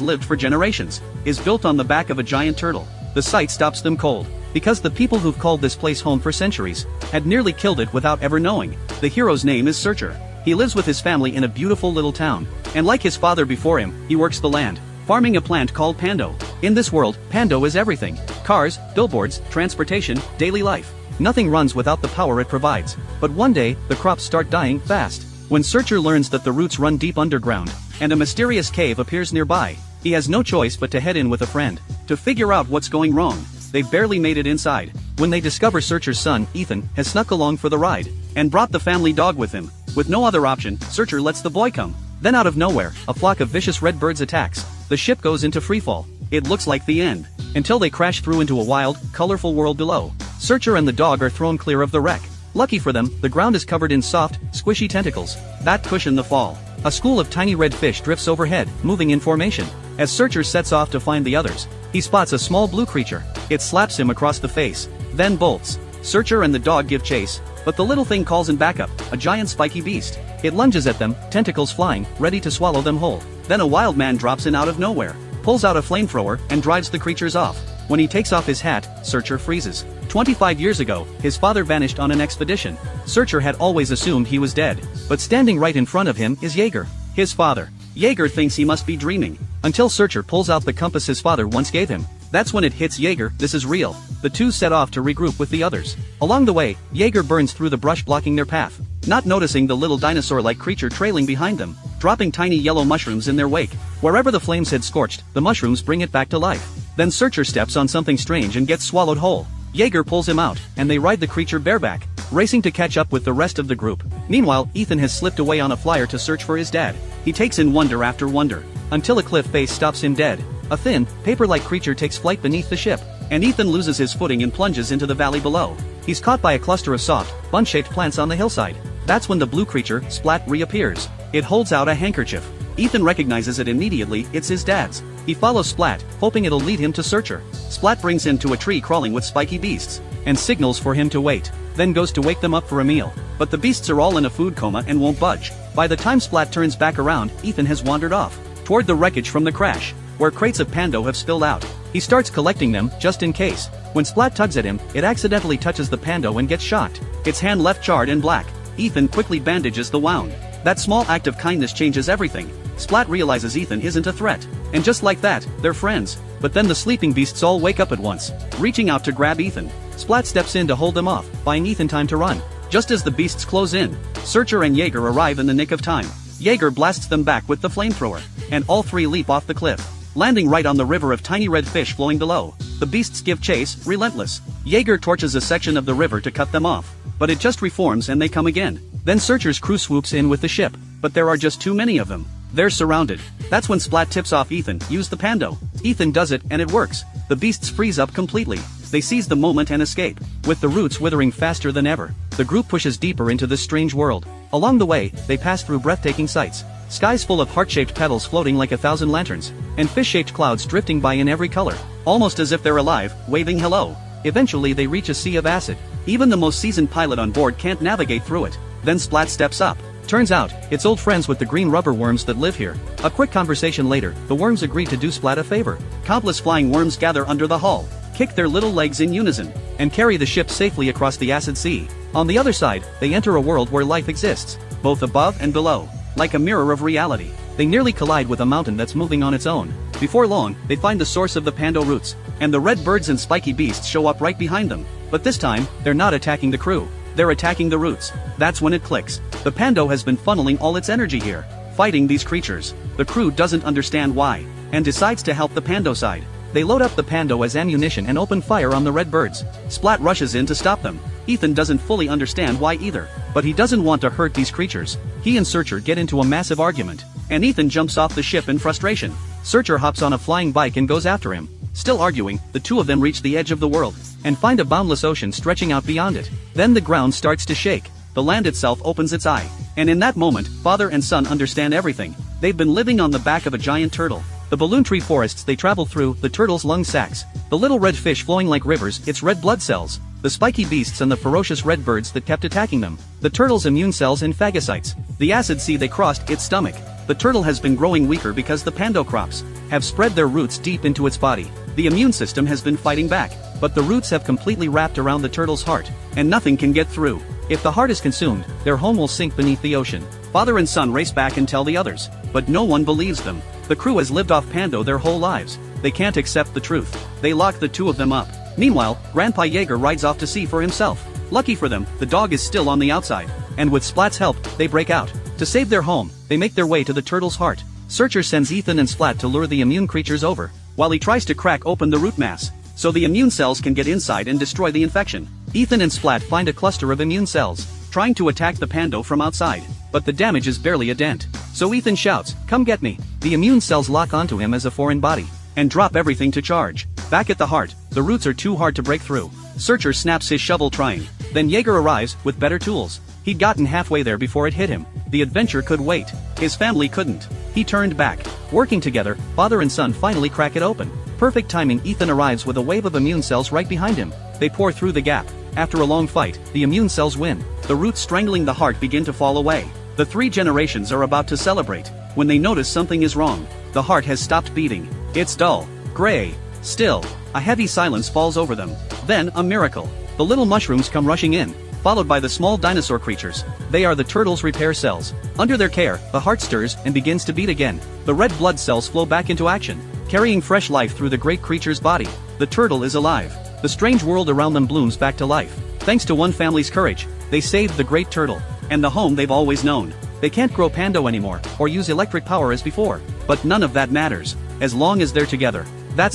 lived for generations, is built on the back of a giant turtle. The sight stops them cold, because the people who've called this place home for centuries had nearly killed it without ever knowing. The hero's name is Searcher. He lives with his family in a beautiful little town, and like his father before him, he works the land, farming a plant called Pando. In this world, Pando is everything: cars, billboards, transportation, daily life. Nothing runs without the power it provides. But one day, the crops start dying fast. When Searcher learns that the roots run deep underground, and a mysterious cave appears nearby, he has no choice but to head in with a friend to figure out what's going wrong. They've barely made it inside when they discover Searcher's son, Ethan, has snuck along for the ride and brought the family dog with him. With no other option, Searcher lets the boy come. Then out of nowhere, a flock of vicious red birds attacks. The ship goes into freefall. It looks like the end, until they crash through into a wild, colorful world below. Searcher and the dog are thrown clear of the wreck. Lucky for them, the ground is covered in soft, squishy tentacles that cushion the fall. A school of tiny red fish drifts overhead, moving in formation. As Searcher sets off to find the others, he spots a small blue creature. It slaps him across the face, then bolts. Searcher and the dog give chase, but the little thing calls in backup, a giant spiky beast. It lunges at them, tentacles flying, ready to swallow them whole. Then a wild man drops in out of nowhere, pulls out a flamethrower, and drives the creatures off. When he takes off his hat, Searcher freezes. 25 years ago, his father vanished on an expedition. Searcher had always assumed he was dead, but standing right in front of him is Jaeger, his father. Jaeger thinks he must be dreaming, until Searcher pulls out the compass his father once gave him. That's when it hits Jaeger, this is real. The two set off to regroup with the others. Along the way, Jaeger burns through the brush blocking their path, not noticing the little dinosaur-like creature trailing behind them, dropping tiny yellow mushrooms in their wake. Wherever the flames had scorched, the mushrooms bring it back to life. Then Searcher steps on something strange and gets swallowed whole. Jaeger pulls him out, and they ride the creature bareback, racing to catch up with the rest of the group. Meanwhile, Ethan has slipped away on a flyer to search for his dad. He takes in wonder after wonder, until a cliff face stops him dead. A thin, paper-like creature takes flight beneath the ship, and Ethan loses his footing and plunges into the valley below. He's caught by a cluster of soft, bun-shaped plants on the hillside. That's when the blue creature, Splat, reappears. It holds out a handkerchief. Ethan recognizes it immediately, it's his dad's. He follows Splat, hoping it'll lead him to Searcher. Splat brings him to a tree crawling with spiky beasts, and signals for him to wait, then goes to wake them up for a meal. But the beasts are all in a food coma and won't budge. By the time Splat turns back around, Ethan has wandered off, toward the wreckage from the crash, where crates of Pando have spilled out. He starts collecting them, just in case. When Splat tugs at him, it accidentally touches the Pando and gets shocked. Its hand left charred and black. Ethan quickly bandages the wound. That small act of kindness changes everything. Splat realizes Ethan isn't a threat, and just like that, they're friends. But then the sleeping beasts all wake up at once, reaching out to grab Ethan. Splat steps in to hold them off, buying Ethan time to run. Just as the beasts close in, Searcher and Jaeger arrive in the nick of time. Jaeger blasts them back with the flamethrower, and all three leap off the cliff, landing right on the river of tiny red fish flowing below. The beasts give chase, relentless. Jaeger torches a section of the river to cut them off, but it just reforms and they come again. Then Searcher's crew swoops in with the ship, but there are just too many of them. They're surrounded. That's when Splat tips off Ethan, use the Pando. Ethan does it, and it works. The beasts freeze up completely. They seize the moment and escape. With the roots withering faster than ever, the group pushes deeper into this strange world. Along the way, they pass through breathtaking sights. Skies full of heart-shaped petals floating like 1,000 lanterns, and fish-shaped clouds drifting by in every color, almost as if they're alive, waving hello. Eventually they reach a sea of acid. Even the most seasoned pilot on board can't navigate through it. Then Splat steps up. Turns out, it's old friends with the green rubber worms that live here. A quick conversation later, the worms agree to do Splat a favor. Countless flying worms gather under the hull, kick their little legs in unison, and carry the ship safely across the acid sea. On the other side, they enter a world where life exists, both above and below, like a mirror of reality. They nearly collide with a mountain that's moving on its own. Before long, they find the source of the Pando roots, and the red birds and spiky beasts show up right behind them. But this time, they're not attacking the crew. They're attacking the roots. That's when it clicks. The Pando has been funneling all its energy here, fighting these creatures. The crew doesn't understand why, and decides to help the Pando side. They load up the Pando as ammunition and open fire on the red birds. Splat rushes in to stop them. Ethan doesn't fully understand why either, but he doesn't want to hurt these creatures. He and Searcher get into a massive argument, and Ethan jumps off the ship in frustration. Searcher hops on a flying bike and goes after him. Still arguing, the two of them reach the edge of the world, and find a boundless ocean stretching out beyond it. Then the ground starts to shake. The land itself opens its eye, and in that moment, father and son understand everything. They've been living on the back of a giant turtle. The balloon tree forests they travel through, the turtle's lung sacs, the little red fish flowing like rivers, its red blood cells, the spiky beasts and the ferocious red birds that kept attacking them, the turtle's immune cells and phagocytes, the acid sea they crossed, its stomach, The turtle has been growing weaker because the Pando crops have spread their roots deep into its body. The immune system has been fighting back, but the roots have completely wrapped around the turtle's heart, and nothing can get through. If the heart is consumed, their home will sink beneath the ocean. Father and son race back and tell the others, but no one believes them. The crew has lived off Pando their whole lives. They can't accept the truth. They lock the two of them up. Meanwhile, Grandpa Jaeger rides off to sea for himself. Lucky for them, the dog is still on the outside, and with Splat's help, they break out. To save their home, they make their way to the turtle's heart. Searcher sends Ethan and Splat to lure the immune creatures over, while he tries to crack open the root mass, so the immune cells can get inside and destroy the infection. Ethan and Splat find a cluster of immune cells, trying to attack the Pando from outside, but the damage is barely a dent. So Ethan shouts, "Come get me." The immune cells lock onto him as a foreign body, and drop everything to charge. Back at the heart, the roots are too hard to break through. Searcher snaps his shovel trying. Then Jaeger arrives, with better tools. He'd gotten halfway there before it hit him. The adventure could wait. His family couldn't. He turned back. Working together, father and son finally crack it open. Perfect timing. Ethan arrives with a wave of immune cells right behind him. They pour through the gap. After a long fight, the immune cells win. The roots strangling the heart begin to fall away. The three generations are about to celebrate, when they notice something is wrong. The heart has stopped beating. It's dull, gray, still. A heavy silence falls over them. Then, a miracle. The little mushrooms come rushing in, followed by the small dinosaur creatures. They are the turtle's repair cells. Under their care, the heart stirs and begins to beat again. The red blood cells flow back into action, carrying fresh life through the great creature's body. The turtle is alive. The strange world around them blooms back to life. Thanks to one family's courage, they saved the great turtle, and the home they've always known. They can't grow Pando anymore, or use electric power as before, but none of that matters, as long as they're together.